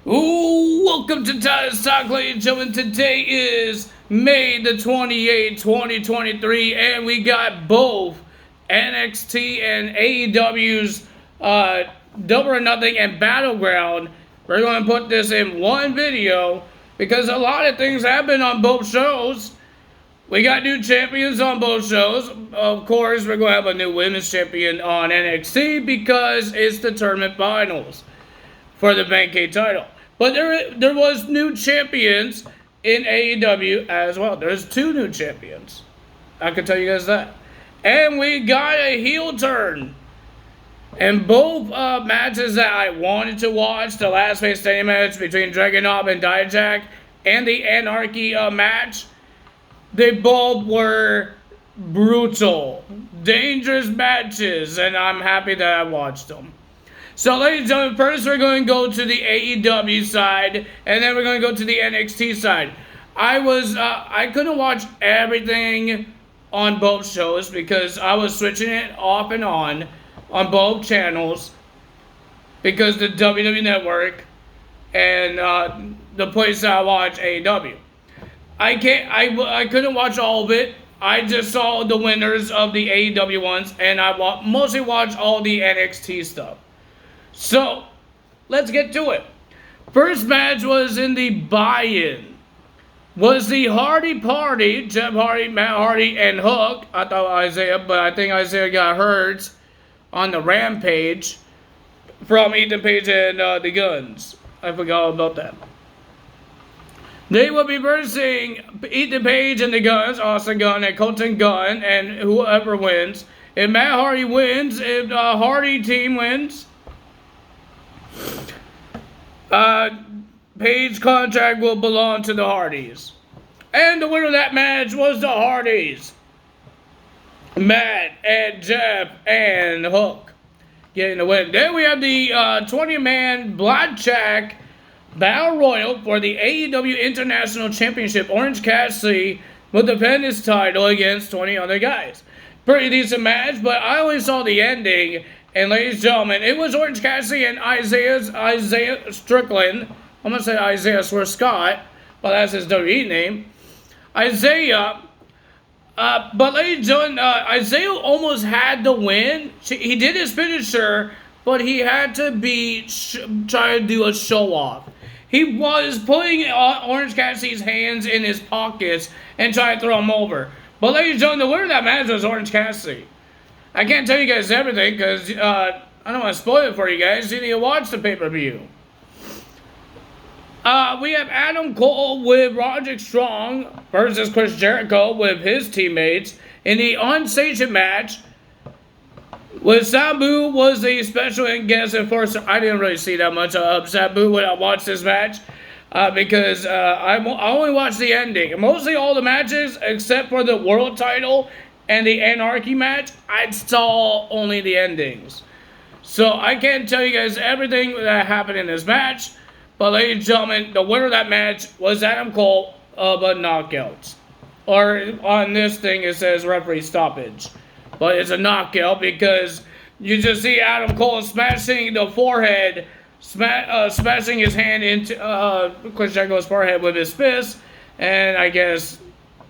Ooh, welcome to Titus Talk, ladies and gentlemen. Today is May the 28th, 2023, and we got both NXT and AEW's Double or Nothing and Battleground. We're going to put this in one video because a lot of things happen on both shows. We got new champions on both shows. Of course, we're going to have a new women's champion on NXT because it's the tournament finals for the Bank title. But there was new champions in AEW as well. There's two new champions. I can tell you guys that. And we got a heel turn. And both matches that I wanted to watch, the last face standing match between Dragunov and Dijak and the Anarchy match, they both were brutal, dangerous matches, and I'm happy that I watched them. So, ladies and gentlemen, first we're going to go to the AEW side, and then we're going to go to the NXT side. I couldn't watch everything on both shows because I was switching it off and on both channels because the WWE Network and the place that I watch AEW. I couldn't watch all of it. I just saw the winners of the AEW ones, and I mostly watched all the NXT stuff. So, let's get to it. First match was in the buy-in. Was the Hardy Party, Jeff Hardy, Matt Hardy, and Hook. I thought Isaiah, but I think Isaiah got hurt on the Rampage from Ethan Page and the Guns. I forgot about that. They will be versing Ethan Page and the Guns, Austin Gunn and Colton Gunn, and whoever wins. If Matt Hardy wins, if the Hardy team wins, Page's contract will belong to the Hardys. And the winner of that match was the Hardys. Matt and Jeff and Hook getting the win. Then we have the 20-man Blackjack Battle Royal for the AEW International Championship. Orange Cassidy will defend his title against 20 other guys. Pretty decent match, but I only saw the ending. And ladies and gentlemen, it was Orange Cassidy and Isaiah Strickland. I'm going to say Isaiah Swear Scott, but that's his WWE name. Isaiah. But ladies and gentlemen, Isaiah almost had the win. He did his finisher, but he had to try to do a show off. He was putting Orange Cassidy's hands in his pockets and trying to throw him over. But ladies and gentlemen, the winner of that match was Orange Cassidy. I can't tell you guys everything because I don't want to spoil it for you guys. You need to watch the pay-per-view. We have Adam Cole with Roderick Strong versus Chris Jericho with his teammates in the unsanctioned match. With Sabu was the special guest enforcer. I didn't really see that much of Sabu when I watched this match because I only watched the ending. Mostly all the matches except for the world title and the Anarchy match, I saw only the endings. So I can't tell you guys everything that happened in this match. But ladies and gentlemen, the winner of that match was Adam Cole of a knockout. Or on this thing it says referee stoppage. But it's a knockout because you just see Adam Cole smashing the forehead, smashing his hand into Chris Jericho's forehead with his fist. And I guess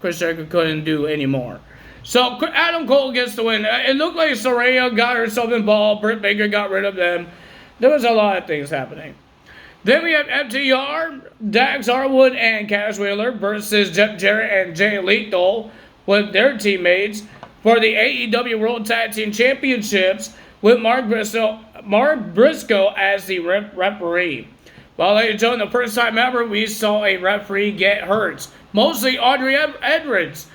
Chris Jericho couldn't do any more. So Adam Cole gets the win. It looked like Saraya got herself involved. Britt Baker got rid of them. There was a lot of things happening. Then we have FTR, Dax Harwood, and Cash Wheeler versus Jeff Jarrett and Jay Lethal with their teammates for the AEW World Tag Team Championships with Mark Briscoe as the referee. Well, ladies and gentlemen, the first time ever we saw a referee get hurt. Mostly Audrey Edwards.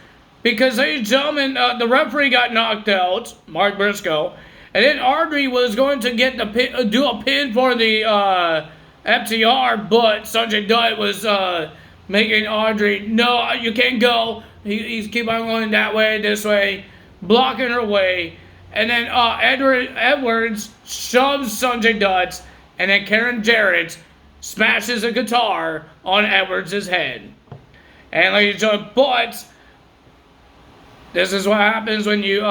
Because, ladies and gentlemen, the referee got knocked out, Mark Briscoe, and then Audrey was going to get do a pin for the FTR, but Sanjay Dutt was making Audrey, no, you can't go. He's keep on going that way, this way, blocking her way, and then Edwards shoves Sanjay Dutt, and then Karen Jarrett smashes a guitar on Edwards' head. And, ladies and gentlemen, but this is what happens when you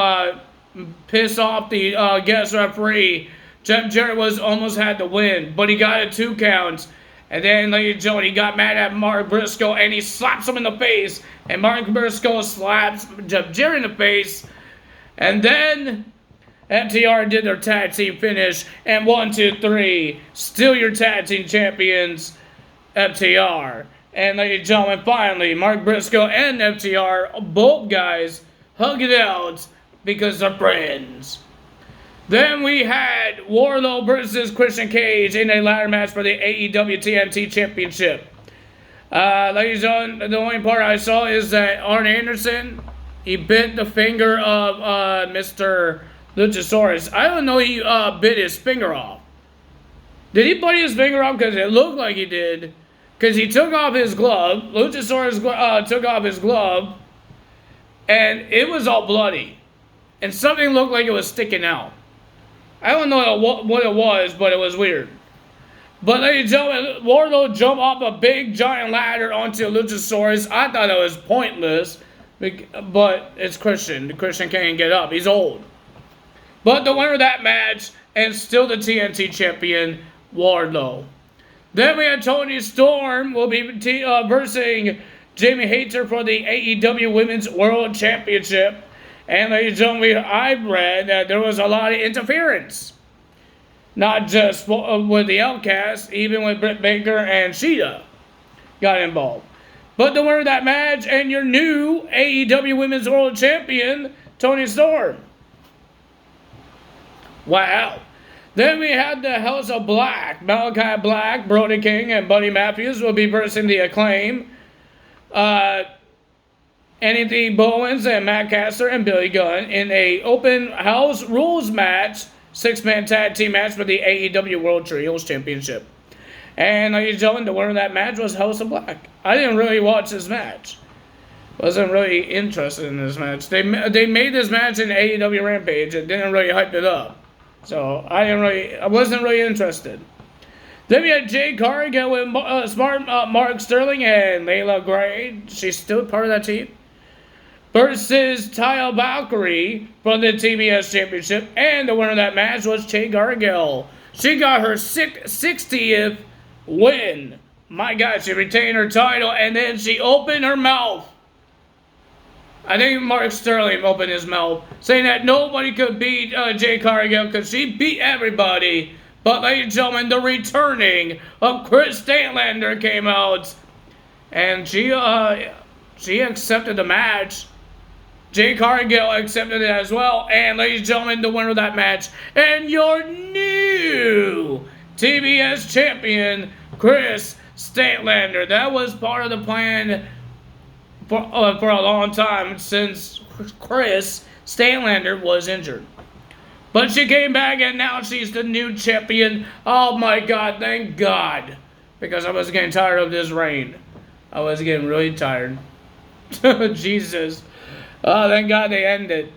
piss off the guest referee. Jeff Jarrett almost had the win, but he got a 2 count. And then, ladies and gentlemen, he got mad at Mark Briscoe and he slaps him in the face. And Mark Briscoe slaps Jeff Jarrett in the face. And then FTR did their tag team finish. And 1, 2, 3, still your tag team champions, FTR. And ladies and gentlemen, finally, Mark Briscoe and FTR, both guys, hug it out because they're friends. Then we had Wardlow versus Christian Cage in a ladder match for the AEW TNT Championship. Ladies and gentlemen, the only part I saw is that Arn Anderson, he bit the finger of Mr. Luchasaurus. I don't know he bit his finger off. Did he bite his finger off? Because it looked like he did. Because he took off his glove. Luchasaurus took off his glove. And it was all bloody. And something looked like it was sticking out. I don't know what it was, but it was weird. But ladies and gentlemen, Wardlow jumped off a big giant ladder onto Luchasaurus. I thought it was pointless, but it's Christian. Christian can't get up. He's old. But the winner of that match, and still the TNT champion, Wardlow. Then we had Toni Storm will be versing Jamie Hayter for the AEW Women's World Championship. And ladies and gentlemen, I've read that there was a lot of interference. Not just with the Outcast, even with Britt Baker and Sheeta got involved. But the winner of that match and your new AEW Women's World Champion, Toni Storm. Wow. Then we had the House of Black. Malachi Black, Brody King, and Buddy Matthews will be versing the Acclaim. Anthony Bowens and Matt Caster and Billy Gunn in a open house rules match, 6-man tag team match for the AEW World Trios Championship. And ladies and gentlemen, the winner of that match was House of Black. I didn't really watch this match. Wasn't really interested in this match. They made this match in AEW Rampage and didn't really hype it up. So I wasn't really interested. Then we had Jade Cargill with Mark Sterling and Layla Gray. She's still part of that team. Versus Taya Valkyrie for the TBS Championship. And the winner of that match was Jade Cargill. She got her 60th win. My God, she retained her title and then she opened her mouth. I think Mark Sterling opened his mouth, saying that nobody could beat Jade Cargill because she beat everybody. But ladies and gentlemen, the returning of Chris Statlander came out, and she accepted the match. Jade Cargill accepted it as well. And ladies and gentlemen, the winner of that match and your new TBS champion, Chris Statlander. That was part of the plan for a long time since Chris Statlander was injured. But she came back and now she's the new champion. Oh my God, thank God. Because I was getting tired of this reign. I was getting really tired. Jesus. Oh, thank God they ended.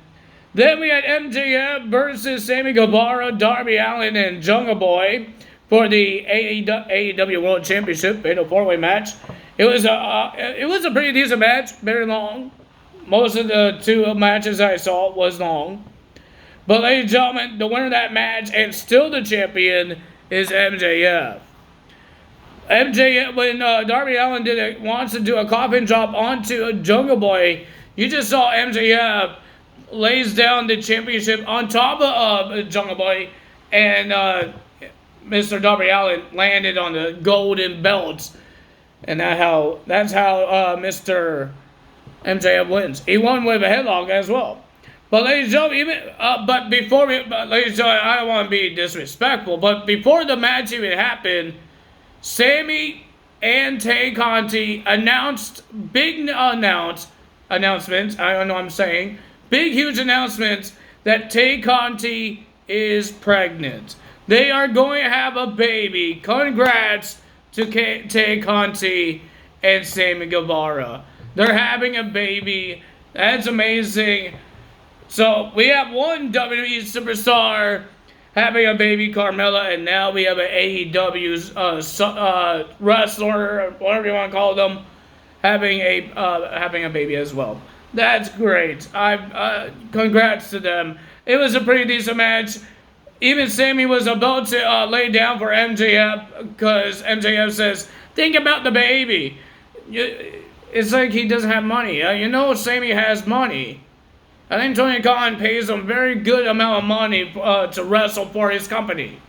Then we had MJF versus Sammy Guevara, Darby Allin, and Jungle Boy for the AEW World Championship in a 4-way match. It was a pretty decent match, very long. Most of the 2 matches I saw was long. But ladies and gentlemen, the winner of that match and still the champion is MJF. MJF, when Darby Allin wants to do a coffin drop onto Jungle Boy, you just saw MJF lays down the championship on top of Jungle Boy, and Mr. Darby Allin landed on the golden belt, and that's how Mr. MJF wins. He won with a headlock as well. But ladies and gentlemen, ladies and gentlemen, I don't want to be disrespectful, but before the match even happened, Sammy and Tay Conti announced big announcements. I don't know what I'm saying. Big, huge announcements that Tay Conti is pregnant. They are going to have a baby. Congrats to Tay Conti and Sammy Guevara. They're having a baby. That's amazing. So we have one WWE superstar having a baby, Carmella, and now we have an AEW's wrestler, whatever you want to call them, having a baby as well. That's great. Congrats to them. It was a pretty decent match. even Sammy was about to lay down for MJF because MJF says, think about the baby. It's like he doesn't have money. You know Sammy has money. I think Tony Khan pays him a very good amount of money to wrestle for his company.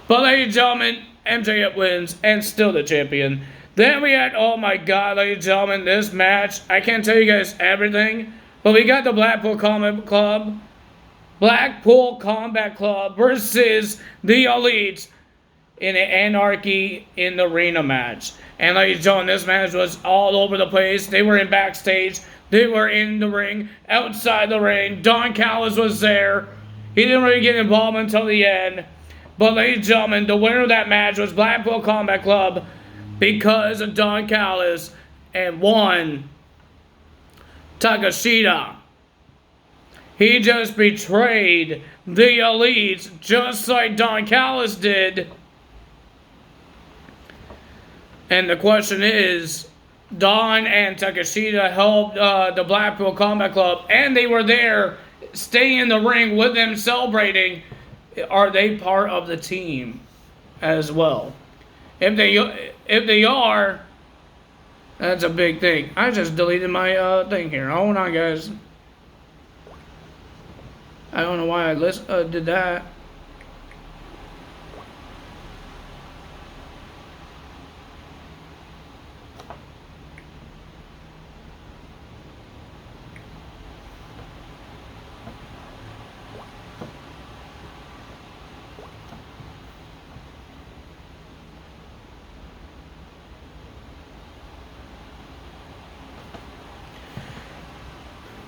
But ladies and gentlemen, MJF wins and still the champion. Then we had, oh my god, ladies and gentlemen, this match. I can't tell you guys everything, but we got the Blackpool Combat Club versus the Elite in an Anarchy in the Arena match. And ladies and gentlemen, this match was all over the place. They were in backstage. They were in the ring, outside the ring. Don Callis was there. He didn't really get involved until the end. But ladies and gentlemen, the winner of that match was Blackpool Combat Club because of Don Callis and won Takeshita. He just betrayed the Elite just like Don Callis did. And the question is, Don and Takeshita helped the Blackpool Combat Club, and they were there, staying in the ring with them celebrating. Are they part of the team as well? If they are, that's a big thing. I just deleted my thing here. Hold on, guys. I don't know why I did that.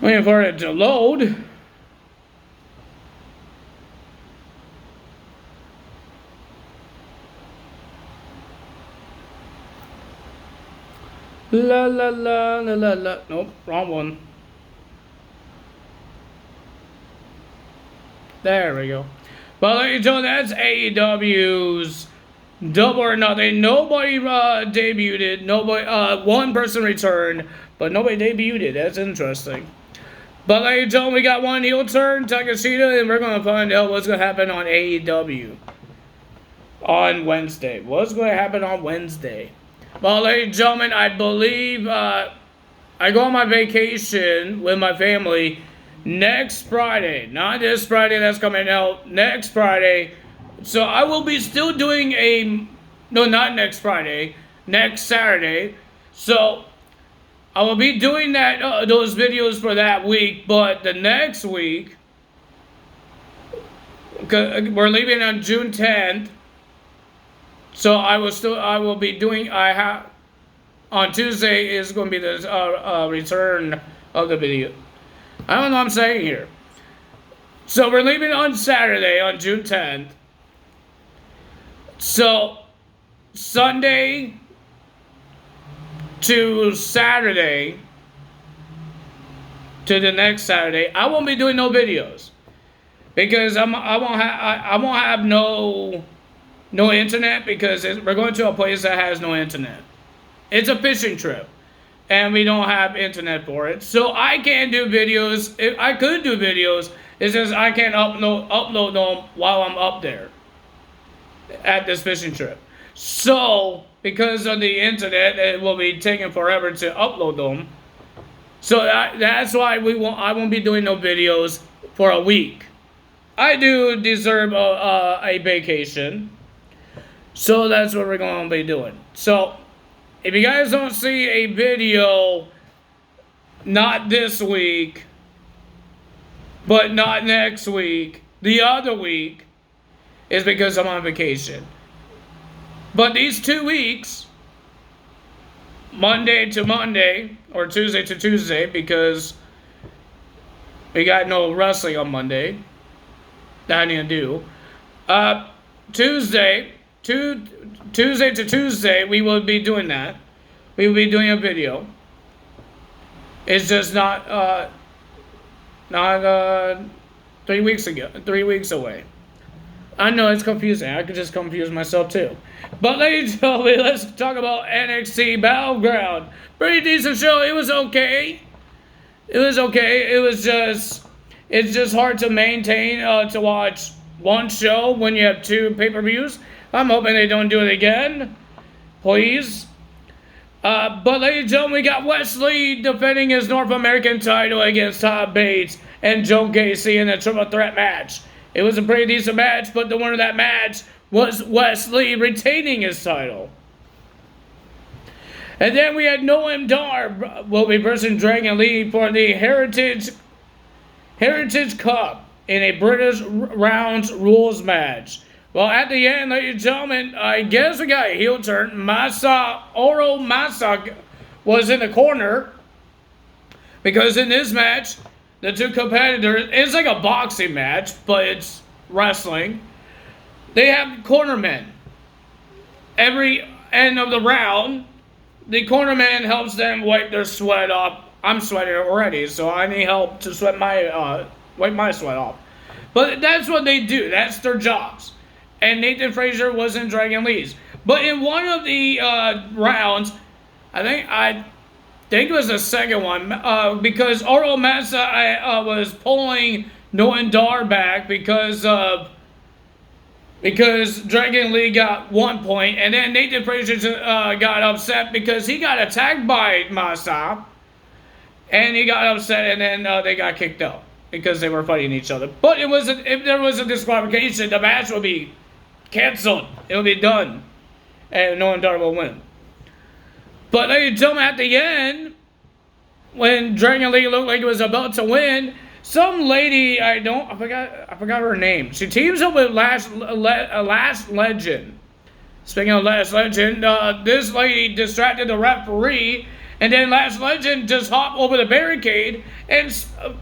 Waiting for it to load. La la la la la la. Nope, wrong one. There we go. But ladies and gentlemen, that's AEW's Double or Nothing. Nobody debuted. Nobody. One person returned, but nobody debuted. That's interesting. But ladies and gentlemen, we got one heel turn, Takeshita, and we're going to find out what's going to happen on AEW on Wednesday. What's going to happen on Wednesday? Well, ladies and gentlemen, I believe I go on my vacation with my family next Friday. Not this Friday that's coming out. Next Friday. So I will be still doing no, not next Friday. Next Saturday. So I will be doing those videos for that week, but the next week, we're leaving on June 10th. So I will be doing. On Tuesday is going to be the return of the video. I don't know what I'm saying here. So we're leaving on Saturday on June 10th. So Sunday to Saturday to the next Saturday, I won't be doing no videos because I won't have no internet because we're going to a place that has no internet. It's a fishing trip, and we don't have internet for it, so I can't do videos. I could do videos. It's just I can't upload them while I'm up there at this fishing trip. So because of the internet, it will be taking forever to upload them. So that's why I won't be doing no videos for a week. I do deserve a vacation. So that's what we're going to be doing. So if you guys don't see a video, not this week, but not next week, the other week, is because I'm on vacation. But these 2 weeks, Monday to Monday, or Tuesday to Tuesday, because we got no wrestling on Monday, that I need to do. Tuesday to Tuesday, we will be doing that. We will be doing a video. It's just not 3 weeks ago, 3 weeks away. I know it's confusing. I could just confuse myself too. But ladies and gentlemen, let's talk about NXT Battleground. Pretty decent show. It was okay. It was okay. It was just, it's just hard to maintain to watch one show when you have 2 pay-per-views. I'm hoping they don't do it again. Please. But ladies and gentlemen, we got Wesley defending his North American title against Todd Bates and Joe Gacy in a triple threat match. It was a pretty decent match, but the winner of that match was Wesley retaining his title. And then we had Noam Dar will be versing Dragon Lee for the Heritage Cup in a British Rounds Rules match. Well, at the end, ladies and gentlemen, I guess we got a heel turn. Oro Masa was in the corner because in this match, the 2 competitors, it's like a boxing match, but it's wrestling. They have cornermen. Every end of the round, the cornerman helps them wipe their sweat off. I'm sweating already, so I need help to wipe my sweat off. But that's what they do. That's their jobs. And Nathan Frazier was in Dragon Lee's. But in one of the rounds, I think it was the second one, because Oro Masa was pulling Noam Dar back because Dragon Lee got 1 point, and then Nathan Frazier got upset because he got attacked by Masa, and he got upset, and then they got kicked out because they were fighting each other. But if there was a disqualification, the match would be canceled. It would be done, and Noam Dar will win. But ladies and gentlemen, at the end, when Dragon Lee looked like he was about to win, some lady, I forgot her name. She teams up with Last Legend. Speaking of Last Legend, this lady distracted the referee, and then Last Legend just hopped over the barricade and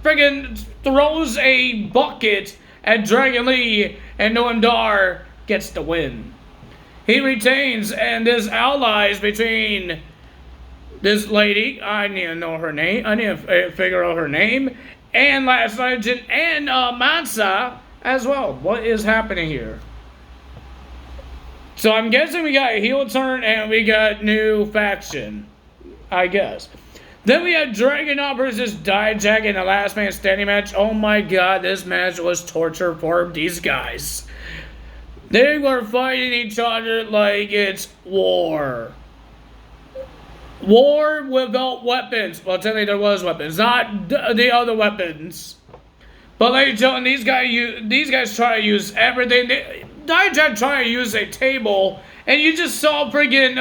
friggin' throws a bucket at Dragon Lee, and Noam Dar gets the win. He retains, and there's allies between this lady, I need to know her name, I need to figure out her name, and Last Legend, and Mansa as well. What is happening here? So I'm guessing we got a heel turn, and we got new faction, I guess. Then we had Dragunov versus Dijak in the last man standing match. Oh my god, this match was torture for these guys. They were fighting each other like it's war. War without weapons. Well, technically there was weapons, not the other weapons. But ladies and gentlemen, these guys try to use everything. Dijak tried to use a table, and you just saw friggin'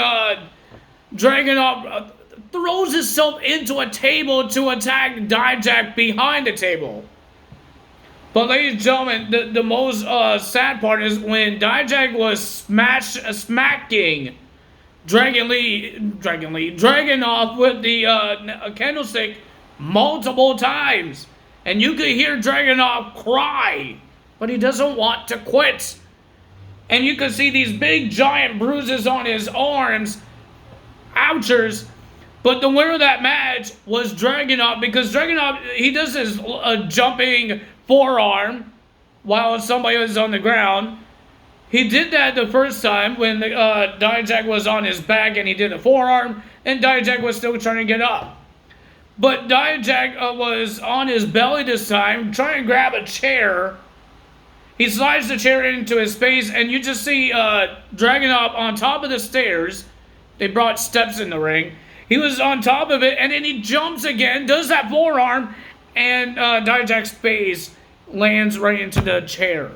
Dragunov throws himself into a table to attack Dijak behind the table. But ladies and gentlemen, the most sad part is when Dijak was smacking Dragunov with the candlestick multiple times. And you could hear Dragunov cry, but he doesn't want to quit. And you could see these big giant bruises on his arms. Ouchers. But the winner of that match was Dragunov, because Dragunov, he does his jumping forearm while somebody was on the ground. He did that the first time when Dijak was on his back and he did a forearm, and Dijak was still trying to get up. But Dijak was on his belly this time, trying to grab a chair. He slides the chair into his face, and you just see Dragunov on top of the stairs. They brought steps in the ring. He was on top of it, and then he jumps again, does that forearm, and Dijak's face lands right into the chair.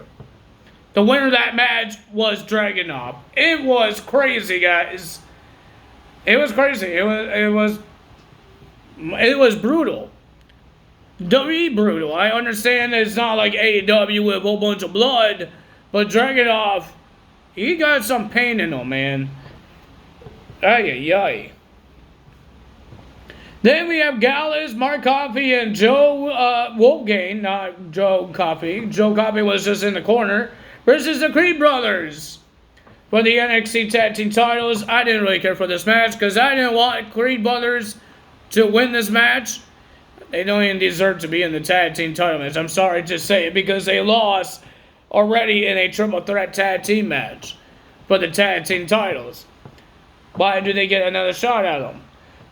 The winner of that match was Dragunov. It was crazy, guys. It was crazy. It was brutal. Very brutal. I understand it's not like AEW with a whole bunch of blood, but Dragunov, he got some pain in him, man. Ay, ay, ay. Then we have Gallus, Mark Coffey, and Joe Wolfgang, not Joe Coffey. Joe Coffey was just in the corner, versus the Creed Brothers for the NXT Tag Team titles. I didn't really care for this match because I didn't want Creed Brothers to win this match. They don't even deserve to be in the Tag Team title match. I'm sorry to say it, because they lost already in a triple threat tag team match for the Tag Team titles. Why do they get another shot at them?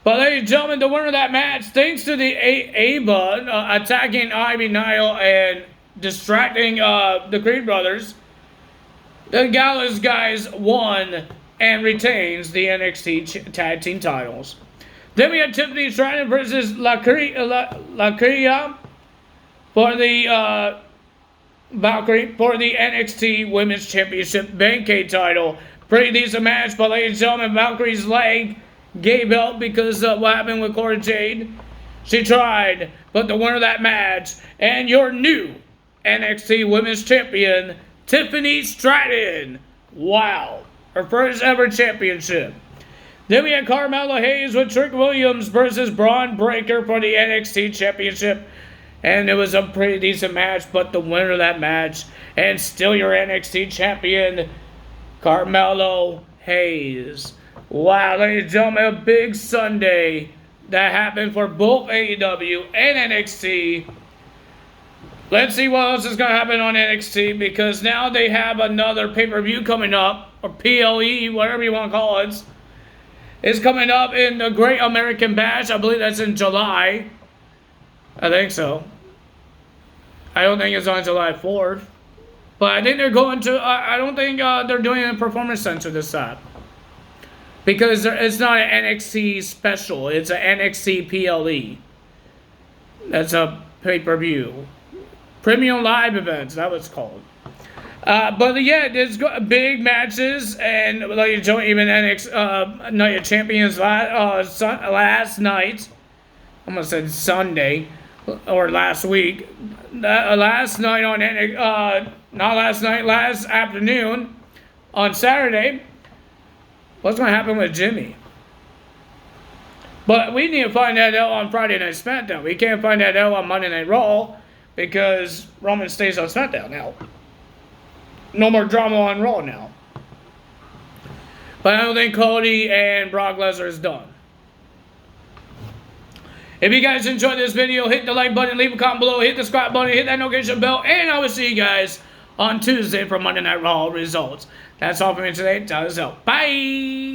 But ladies and gentlemen, the winner of that match, thanks to the Ava attacking Ivy Nile and distracting the Creed brothers, the Gallows guys won and retains the NXT tag team titles. Then we had Tiffany Stratton versus LaCria for the Valkyrie for the NXT Women's Championship Vacate title. Pretty decent match, but ladies and gentlemen, Valkyrie's leg gave up because of what happened with Cora Jade. She tried, but the winner of that match and your new NXT Women's Champion, Tiffany Stratton. Wow. Her first ever championship. Then we had Carmelo Hayes with Trick Williams versus Braun Breaker for the NXT Championship. And it was a pretty decent match, but the winner of that match and still your NXT Champion, Carmelo Hayes. Wow, ladies and gentlemen, a big Sunday that happened for both AEW and NXT. Let's see what else is going to happen on NXT, because now they have another pay-per-view coming up, or PLE, whatever you want to call it. It's coming up in the Great American Bash. I believe that's in July. I think so. I don't think it's on July 4th. But I think they're going to, I don't think they're doing a Performance Center this time. Because it's not an NXT special. It's an NXT PLE. That's a pay-per-view. Premium Live Events, that was called. But yeah, there's big matches, and like you don't even Night of Champions last night. I almost said Sunday, or last week. Last night on not last night, last afternoon on Saturday. What's going to happen with Jimmy? But we need to find that out on Friday Night SmackDown. We can't find that out on Monday Night Raw, because Roman stays on SmackDown now. No more drama on Raw now. But I don't think Cody and Brock Lesnar is done. If you guys enjoyed this video, hit the like button, leave a comment below, hit the subscribe button, hit that notification bell, and I will see you guys on Tuesday for Monday Night Raw results. That's all for me today. Tell us out. Bye!